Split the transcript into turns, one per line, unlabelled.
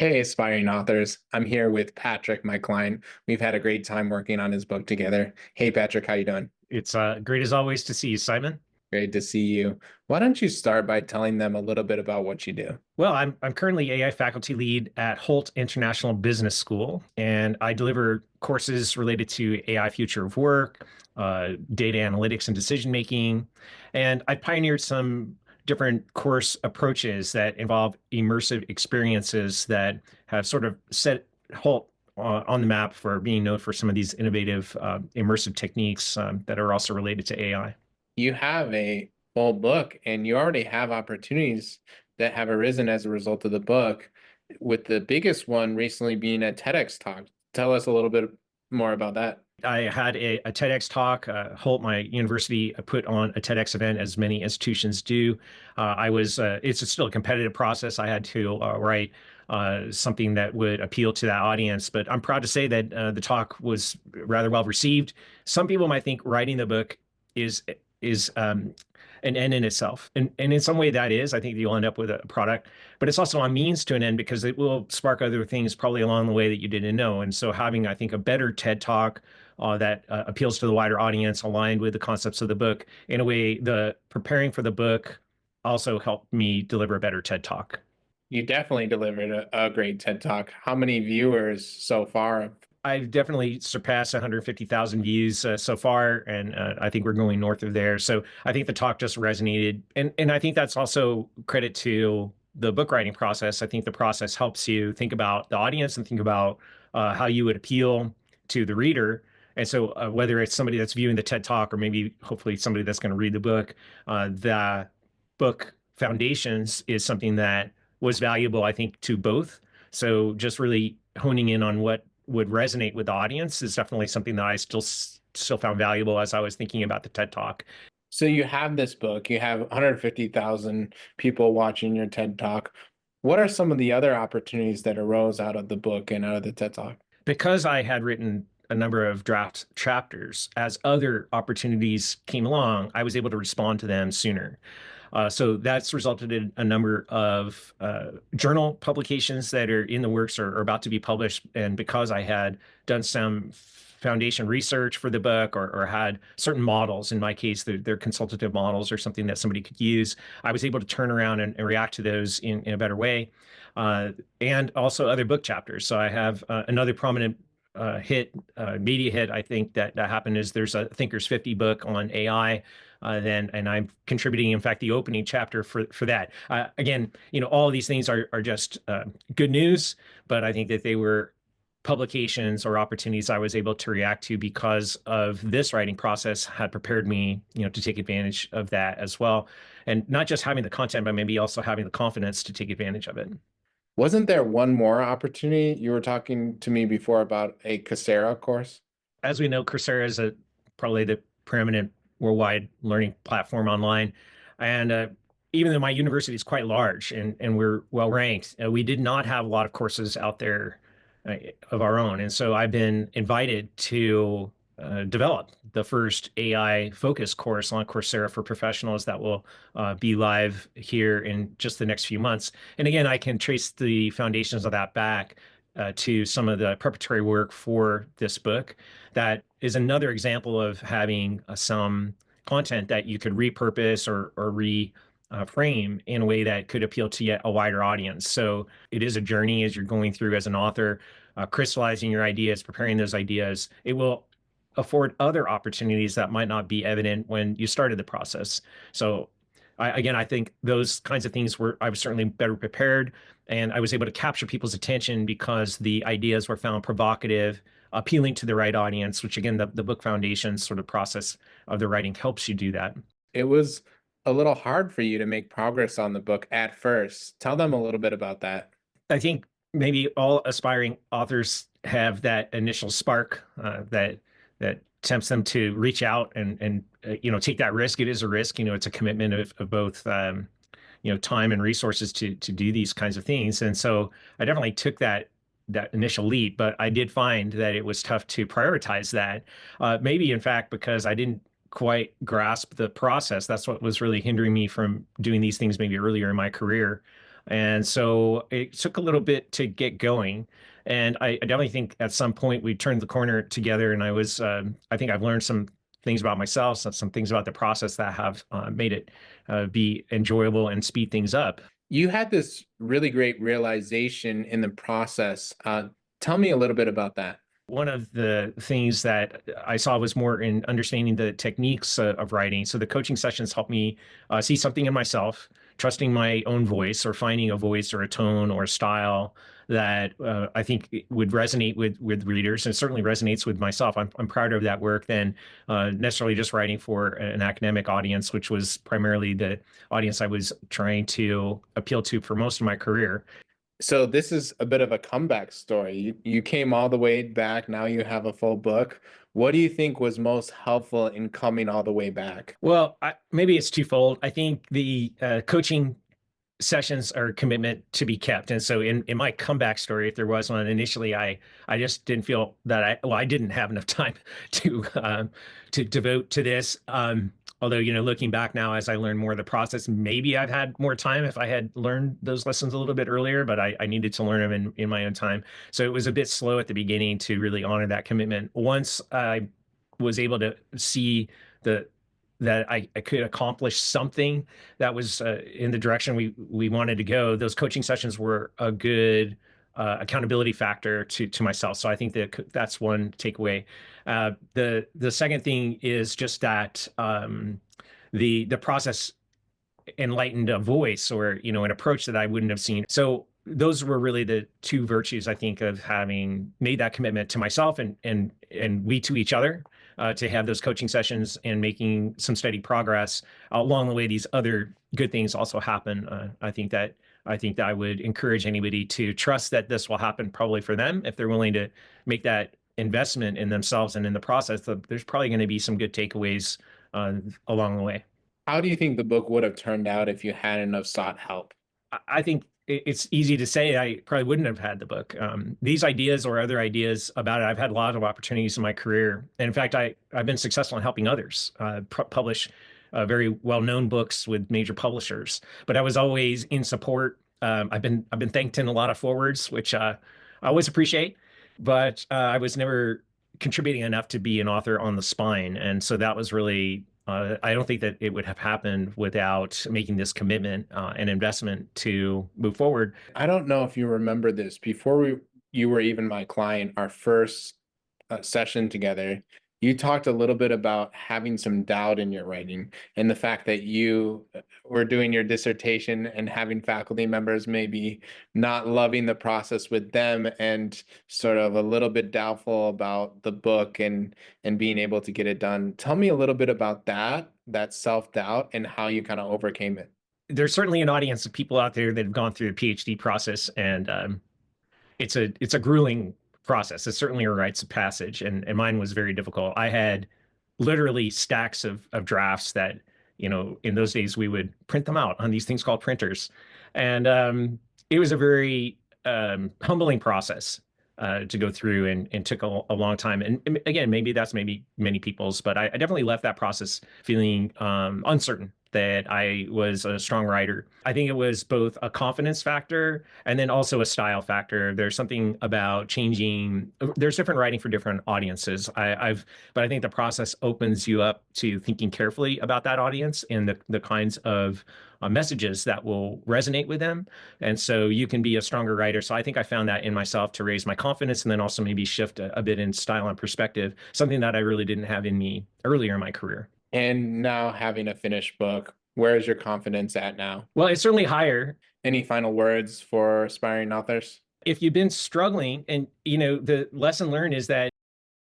Hey, aspiring authors. I'm here with Patrick, my client. We've had a great time working on his book together. Hey, Patrick, how you doing?
It's great as always to see you, Simon.
Great to see you. Why don't you start by telling them a little bit about what you do?
Well, I'm currently AI faculty lead at Holt International Business School, and I deliver courses related to AI future of work, data analytics and decision making. And I pioneered some different course approaches that involve immersive experiences that have sort of set Holt on the map for being known for some of these innovative immersive techniques that are also related to AI.
You have a full book and you already have opportunities that have arisen as a result of the book, with the biggest one recently being a TEDx talk. Tell us a little bit more about that.
I had a TEDx talk. Holt, my university, put on a TEDx event, as many institutions do. It's still a competitive process. I had to write something that would appeal to that audience, but I'm proud to say that the talk was rather well received. Some people might think writing the book is is an end in itself, and in some way that is. I think you'll end up with a product, but it's also a means to an end because it will spark other things probably along the way that you didn't know. And so having, I think, a better TED talk that appeals to the wider audience, aligned with the concepts of the book. In a way, the preparing for the book also helped me deliver a better TED talk.
You definitely delivered a great TED talk. How many viewers so far?
I've definitely surpassed 150,000 views so far, and I think we're going north of there. So I think the talk just resonated, and I think that's also credit to the book writing process. I think the process helps you think about the audience and think about how you would appeal to the reader. And so whether it's somebody that's viewing the TED Talk or maybe hopefully somebody that's going to read the book foundations is something that was valuable, I think, to both. So just really honing in on what would resonate with the audience is definitely something that I still found valuable as I was thinking about the TED Talk.
So you have this book, you have 150,000 people watching your TED Talk. What are some of the other opportunities that arose out of the book and out of the TED Talk?
Because I had written a number of draft chapters, as other opportunities came along, I was able to respond to them sooner. So that's resulted in a number of journal publications that are in the works or about to be published. And because I had done some foundation research for the book or had certain models, in my case, they're consultative models or something that somebody could use, I was able to turn around and react to those in a better way. Uh, and also other book chapters. So I have another prominent media hit, I think that happened is there's a Thinkers 50 book on AI. And I'm contributing, in fact, the opening chapter for that. Again, all of these things are just good news, but I think that they were publications or opportunities I was able to react to because of this writing process had prepared me, to take advantage of that as well. And not just having the content, but maybe also having the confidence to take advantage of it.
Wasn't there one more opportunity? You were talking to me before about a Coursera course.
As we know, Coursera is probably the preeminent worldwide learning platform online. And even though my university is quite large and we're well ranked, we did not have a lot of courses out there of our own. And so I've been invited to develop the first AI focused course on Coursera for professionals that will be live here in just the next few months. And again, I can trace the foundations of that back to some of the preparatory work for this book. That is another example of having some content that you could repurpose or reframe in a way that could appeal to yet a wider audience. So it is a journey as you're going through as an author, crystallizing your ideas, preparing those ideas. It will afford other opportunities that might not be evident when you started the process. So again, I think those kinds of things I was certainly better prepared and I was able to capture people's attention because the ideas were found provocative, appealing to the right audience, which again, the book foundation sort of process of the writing helps you do that.
It was a little hard for you to make progress on the book at first. Tell them a little bit about that.
I think maybe all aspiring authors have that initial spark that tempts them to reach out and take that risk. It is a risk. It's a commitment of both time and resources to do these kinds of things. And so I definitely took that initial leap, but I did find that it was tough to prioritize that. Maybe in fact because I didn't quite grasp the process. That's what was really hindering me from doing these things maybe earlier in my career. And so it took a little bit to get going. And I definitely think at some point we turned the corner together. And I think I've learned some things about myself, some things about the process that have made it be enjoyable and speed things up.
You had this really great realization in the process. Tell me a little bit about that.
One of the things that I saw was more in understanding the techniques of writing. So the coaching sessions helped me see something in myself, trusting my own voice or finding a voice or a tone or a style that I think would resonate with readers, and certainly resonates with myself. I'm prouder of that work than necessarily just writing for an academic audience, which was primarily the audience I was trying to appeal to for most of my career.
So this is a bit of a comeback story. You came all the way back. Now you have a full book. What do you think was most helpful in coming all the way back?
Well, maybe it's twofold. I think the coaching sessions are a commitment to be kept. And so in my comeback story, if there was one, initially I just didn't feel that I didn't have enough time to devote to this. Although, looking back now as I learned more of the process, maybe I've had more time if I had learned those lessons a little bit earlier, but I needed to learn them in my own time. So it was a bit slow at the beginning to really honor that commitment. Once I was able to see the that I could accomplish something that was in the direction we wanted to go. Those coaching sessions were a good accountability factor to myself. So I think that's one takeaway. The second thing is just that the process enlightened a voice or an approach that I wouldn't have seen. So those were really the two virtues I think of having made that commitment to myself and we to each other to have those coaching sessions and making some steady progress along the way. These other good things also happen. I think that I would encourage anybody to trust that this will happen probably for them if they're willing to make that investment in themselves and in the process. There's probably going to be some good takeaways along the way.
How do you think the book would have turned out if you hadn't have sought help?
I think it's easy to say I probably wouldn't have had the book. These ideas or other ideas about it, I've had a lot of opportunities in my career. And in fact, I've been successful in helping others publish very well-known books with major publishers. But I was always in support. I've been thanked in a lot of forwards, which I always appreciate. But I was never contributing enough to be an author on the spine. And so that was really I don't think that it would have happened without making this commitment and investment to move forward.
I don't know if you remember this. You were even my client, our first session together, you talked a little bit about having some doubt in your writing and the fact that you were doing your dissertation and having faculty members maybe not loving the process with them and sort of a little bit doubtful about the book and being able to get it done. Tell me a little bit about that self-doubt and how you kind of overcame it.
There's certainly an audience of people out there that have gone through the PhD process, and it's a grueling process. It's certainly a rites of passage, and mine was very difficult. I had literally stacks of drafts that in those days we would print them out on these things called printers, and it was a very humbling process to go through and took a long time. And again, maybe many people's, but I definitely left that process feeling uncertain that I was a strong writer. I think it was both a confidence factor and then also a style factor. There's something about changing. There's different writing for different audiences. But I think the process opens you up to thinking carefully about that audience and the kinds of messages that will resonate with them. And so you can be a stronger writer. So I think I found that in myself to raise my confidence and then also maybe shift a bit in style and perspective, something that I really didn't have in me earlier in my career.
And now having a finished book, where is your confidence at now?
Well, it's certainly higher.
Any final words for aspiring authors?
If you've been struggling, and the lesson learned is that